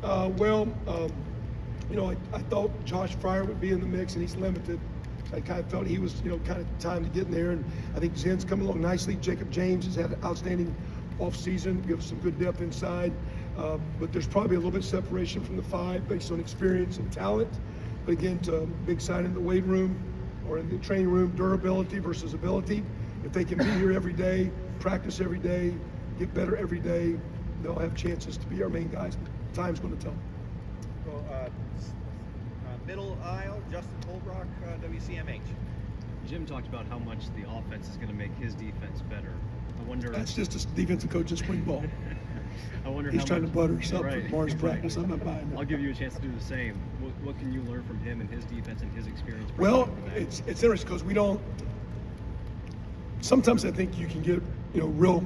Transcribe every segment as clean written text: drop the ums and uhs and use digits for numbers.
I thought Josh Fryer would be in the mix, and he's limited. I kind of felt he was, kind of time to get in there, and I think Zen's coming along nicely. Jacob James has had an outstanding offseason, gives some good depth inside, but there's probably a little bit of separation from the five based on experience and talent. But again, to big sign in the weight room or in the training room, durability versus ability. If they can be here every day, practice every day, get better every day, they'll have chances to be our main guys. Time's going to tell. Well, middle aisle, Justin Holbrook, WCMH. Jim talked about how much the offense is going to make his defense better. I wonder. That's just a defensive coach in spring ball. I wonder. He's trying to butter us up right, for Mars practice. Right. I'm not buying that. I'll give you a chance to do the same. What can you learn from him and his defense and his experience? Well, it's interesting because we don't. Sometimes I think you can get real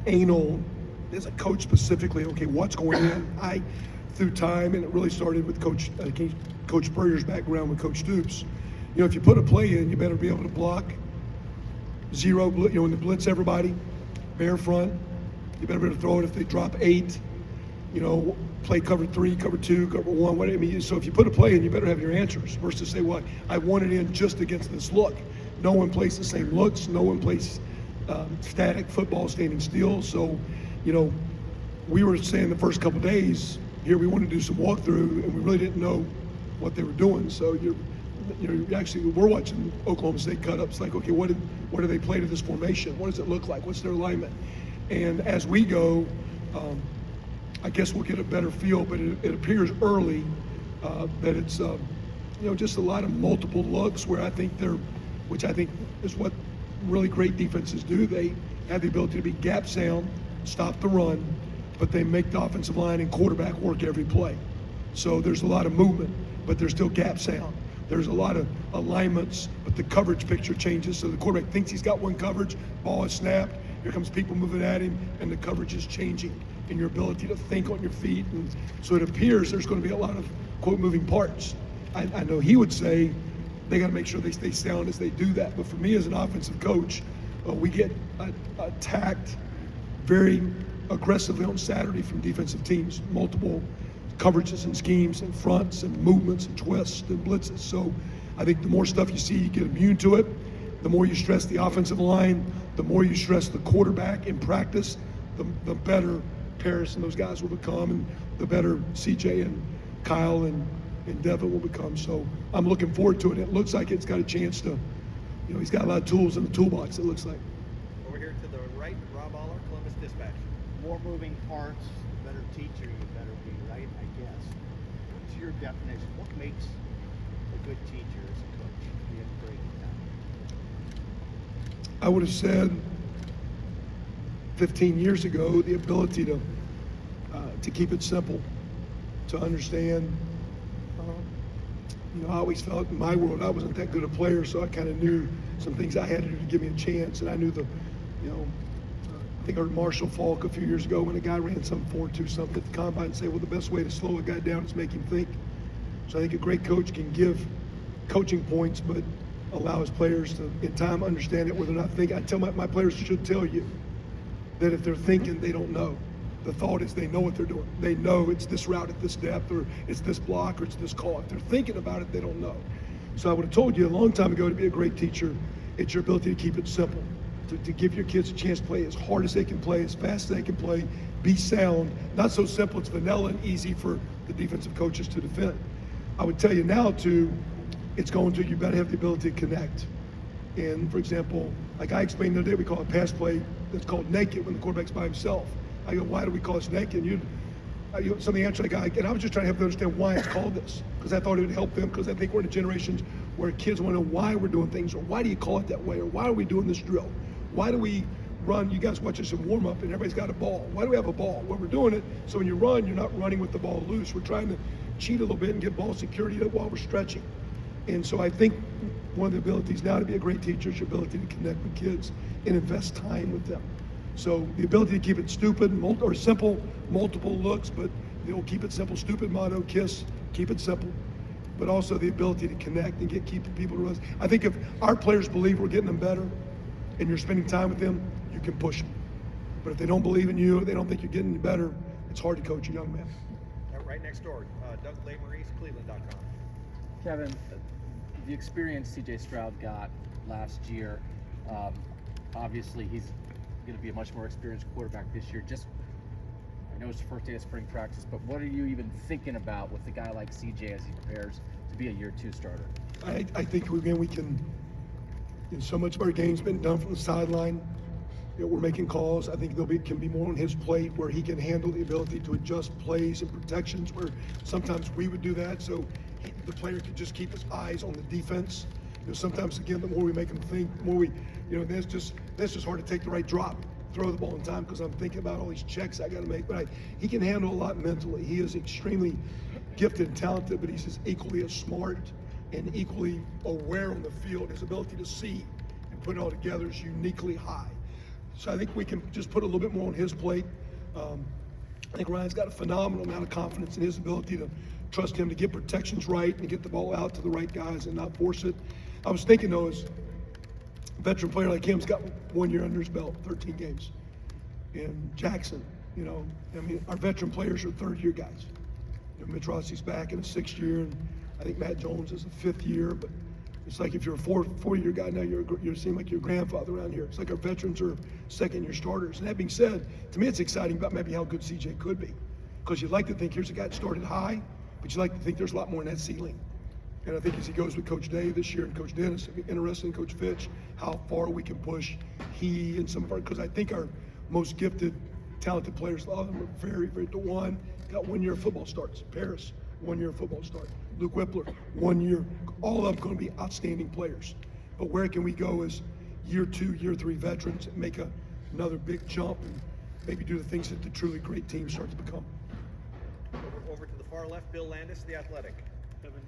anal as a coach specifically. Okay, what's going in? Through time, and it really started with Coach Spurrier's background with Coach Stoops. If you put a play in, you better be able to block zero. When they blitz everybody, bare front. You better be able to throw it if they drop 8. Play cover 3, cover 2, cover 1. What I mean, so if you put a play in, you better have your answers. Versus say, "Well, I want it in just against this look." No one plays the same looks. No one plays static football, standing still. So, we were saying the first couple days here we wanted to do some walkthrough, and we really didn't know what they were doing. So we're watching Oklahoma State cut ups. Like, okay, what do they play to this formation? What does it look like? What's their alignment? And as we go, I guess we'll get a better feel. But it appears early that it's just a lot of multiple looks where which I think is what really great defenses do. They have the ability to be gap sound, stop the run, but they make the offensive line and quarterback work every play. So there's a lot of movement, but there's still gap sound. There's a lot of alignments, but the coverage picture changes. So the quarterback thinks he's got one coverage, ball is snapped, here comes people moving at him, and the coverage is changing in your ability to think on your feet. And so it appears there's going to be a lot of, quote, moving parts. I know he would say they got to make sure they stay sound as they do that. But for me as an offensive coach, we get attacked very aggressively on Saturday from defensive teams, multiple coverages and schemes and fronts and movements and twists and blitzes. So I think the more stuff you see, you get immune to it. The more you stress the offensive line, the more you stress the quarterback in practice, the better Paris and those guys will become, and the better CJ and Kyle and Devin will become. So I'm looking forward to it. It looks like it's got a chance to, he's got a lot of tools in the toolbox, it looks like. Over here to the right, Rob Aller, Columbus Dispatch. More moving parts, the better teacher you better be, right? I guess. What's your definition? What makes a good teacher as a coach? Be a great guy. I would have said 15 years ago the ability to keep it simple, to understand. I always felt in my world I wasn't that good a player, so I kind of knew some things I had to do to give me a chance, and I knew I think I heard Marshall Falk a few years ago when a guy ran some 4.2 something at the combine and say, well, the best way to slow a guy down is make him think. So I think a great coach can give coaching points, but allow his players to, in time, understand it where they're not thinking. I tell my players should tell you that if they're thinking, they don't know. The thought is they know what they're doing. They know it's this route at this depth, or it's this block, or it's this call. If they're thinking about it, they don't know. So I would have told you a long time ago, to be a great teacher, it's your ability to keep it simple. To give your kids a chance to play as hard as they can play, as fast as they can play, be sound. Not so simple, it's vanilla and easy for the defensive coaches to defend. I would tell you now too, it's going to, you better have the ability to connect. And for example, like I explained the other day, we call a pass play that's called naked when the quarterback's by himself. I go, why do we call this naked? Somebody answered that guy, and I was just trying to help them understand why it's called this, because I thought it would help them, because I think we're in a generation where kids want to know why we're doing things, or why do you call it that way, or why are we doing this drill? Why do we run? You guys watch us in warm up and everybody's got a ball. Why do we have a ball? Well, we're doing it so when you run, you're not running with the ball loose. We're trying to cheat a little bit and get ball security while we're stretching. And so I think one of the abilities now to be a great teacher is your ability to connect with kids and invest time with them. So the ability to keep it stupid or simple, multiple looks, but keep it simple, stupid motto, KISS, keep it simple. But also the ability to connect and keep people to run. I think if our players believe we're getting them better, and you're spending time with them, you can push them. But if they don't believe in you, or they don't think you're getting better, it's hard to coach a young man. Right next door, Doug Lesmaurice, Cleveland.com. Kevin, the experience C.J. Stroud got last year, obviously he's going to be a much more experienced quarterback this year. Just, I know it's the first day of spring practice, but what are you even thinking about with a guy like C.J. as he prepares to be a year 2 starter? I think again we can. So much of our game's been done from the sideline. We're making calls. I think can be more on his plate where he can handle the ability to adjust plays and protections where sometimes we would do that. So the player could just keep his eyes on the defense. Sometimes again, the more we make him think, the more we, that's just hard to take the right drop, throw the ball in time because I'm thinking about all these checks I got to make. But he can handle a lot mentally. He is extremely gifted and talented, but he's just equally as smart and equally aware on the field. His ability to see and put it all together is uniquely high. So I think we can just put a little bit more on his plate. I think Ryan's got a phenomenal amount of confidence in his ability to trust him to get protections right and get the ball out to the right guys and not force it. I was thinking though, as a veteran player like him's got 1 year under his belt, 13 games. And Jackson, our veteran players are 3rd-year guys. Mitch Rossi's back in his 6th year, and I think Matt Jones is a 5th year, but it's like if you're a 4-year guy now, you seem like your grandfather around here. It's like our veterans are 2nd-year starters. And that being said, to me it's exciting about maybe how good CJ could be. Because you'd like to think here's a guy that started high, but you'd like to think there's a lot more in that ceiling. And I think as he goes with Coach Day this year and Coach Dennis, it'd be interesting, Coach Fitch, how far we can push he and some of our, because I think our most gifted, talented players, a lot of them are very, very, DeJuan got 1 year of football starts. Paris, 1 year of football start. Luke Whippler, 1 year. All of them going to be outstanding players. But where can we go as year 2, year 3 veterans and make another big jump and maybe do the things that the truly great teams start to become? Over to the far left, Bill Landis, The Athletic. Kevin,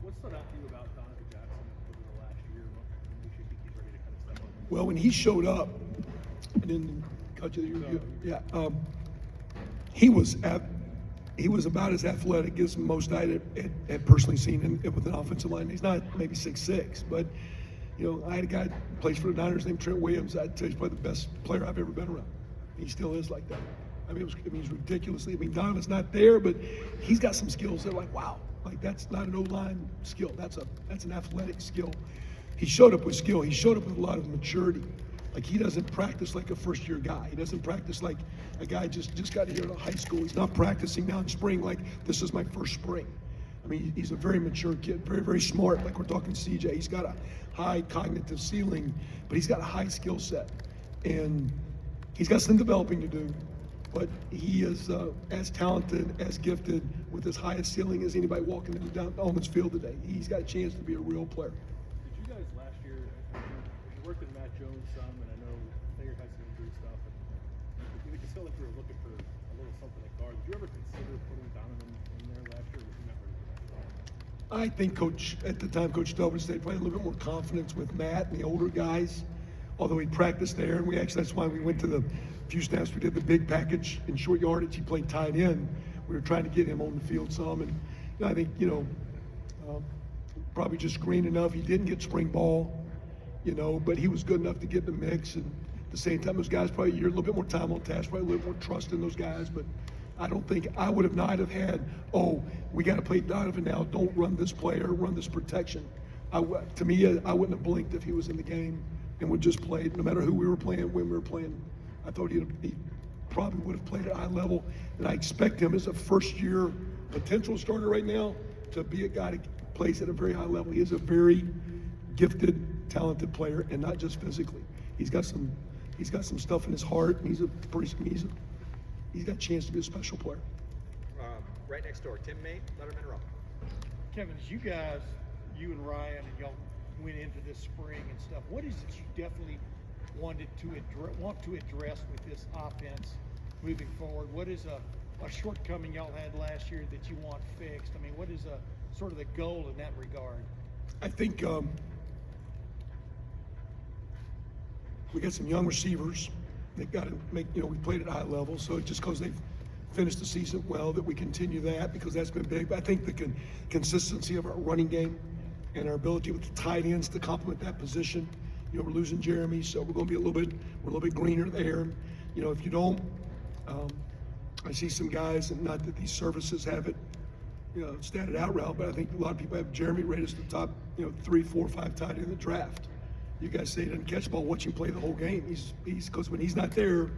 what stood out to you about Donovan Jackson over the last year? What makes you think he's ready to kind of step up? Well, when he showed up, and then he was about as athletic as most I had personally seen with an offensive line. He's not maybe 6'6", but I had a guy who plays for the Niners named Trent Williams. I'd tell you he's probably the best player I've ever been around. He still is like that. He's ridiculously. Donovan's not there, but he's got some skills that are like, wow, like that's not an O-line skill. That's an athletic skill. He showed up with skill. He showed up with a lot of maturity. Like he doesn't practice like a first-year guy. He doesn't practice like a guy just got here to high school. He's not practicing now in spring like this is my first spring. He's a very mature kid, very, very smart. Like we're talking CJ. He's got a high cognitive ceiling, but he's got a high skill set, and he's got some developing to do. But he is as talented, as gifted, with as high a ceiling as anybody walking on this field today. He's got a chance to be a real player. Did you guys last year, you worked with Matt Jones some, and I know Thayer had some injury stuff, and we could still like we were looking for a little something at guard. Did you ever consider putting Donovan in there last year, or was he not ready for that? I think at the time, Coach Delvin State probably a little bit more confidence with Matt and the older guys, although he practiced there, and that's why we went to the few snaps we did the big package in short yardage. He played tight end. We were trying to get him on the field some, and I think probably just green enough. He didn't get spring ball, but he was good enough to get in the mix. And at the same time, those guys probably a little bit more time on task, probably a little more trust in those guys. But I don't think I would have not have had. Oh, we got to play Donovan now. Don't run this play or run this protection. To me, I wouldn't have blinked if he was in the game and would just play no matter who we were playing, when we were playing. I thought he probably would have played at a high level, and I expect him as a first-year potential starter right now to be a guy that plays at a very high level. He is a very gifted, talented player, and not just physically. He's got some stuff in his heart, and he's got a chance to be a special player. Right next door, Tim May, Letterman Row. Kevin, as you and Ryan and y'all went into this spring and stuff, what is it you definitely want to address with this offense moving forward? What is a shortcoming y'all had last year that you want fixed? What is sort of the goal in that regard? I think we got some young receivers. They've got to make, we played at a high level, so just because they've finished the season well, that we continue that, because that's been big. But I think the consistency of our running game and our ability with the tight ends to complement that position. We're losing Jeremy, so we're going to be a little bit greener there. If you don't, I see some guys, and not that these services have it, statted out route, but I think a lot of people have Jeremy rated as the top, 3, 4, 5 tight end in the draft. You guys say he doesn't catch the ball, watch him play the whole game. He's because when he's not there,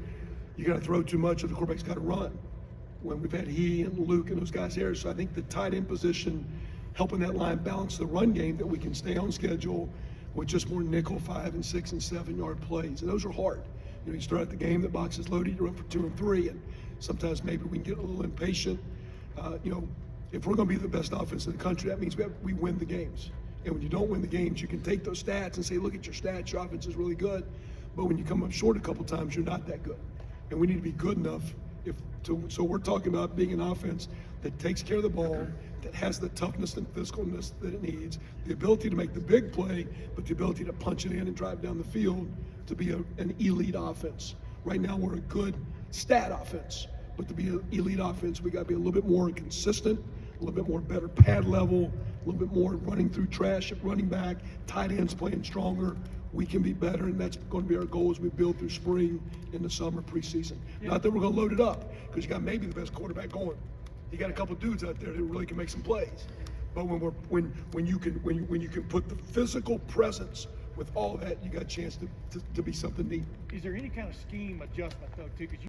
you got to throw too much, or the quarterback's got to run. When we've had he and Luke and those guys here, so I think the tight end position, helping that line balance the run game, that we can stay on schedule with just more nickel 5 and 6 and 7 yard plays, and those are hard. You start out the game, the box is loaded, you're up for 2 and 3, and sometimes maybe we can get a little impatient. If we're going to be the best offense in the country, that means we win the games. And when you don't win the games, you can take those stats and say, look at your stats, your offense is really good. But when you come up short a couple times, you're not that good. And we need to be good enough. So we're talking about being an offense that takes care of the ball, that has the toughness and physicalness that it needs, the ability to make the big play, but the ability to punch it in and drive down the field to be an elite offense. Right now, we're a good stat offense, but to be an elite offense, we got to be a little bit more consistent, a little bit more better pad level, a little bit more running through trash at running back, tight ends playing stronger. We can be better, and that's going to be our goal as we build through spring in the summer preseason. Yeah. Not that we're going to load it up, because you got maybe the best quarterback going. You got a couple dudes out there that really can make some plays. But when you can put the physical presence with all that, you got a chance to be something neat. Is there any kind of scheme adjustment though, too? 'Cause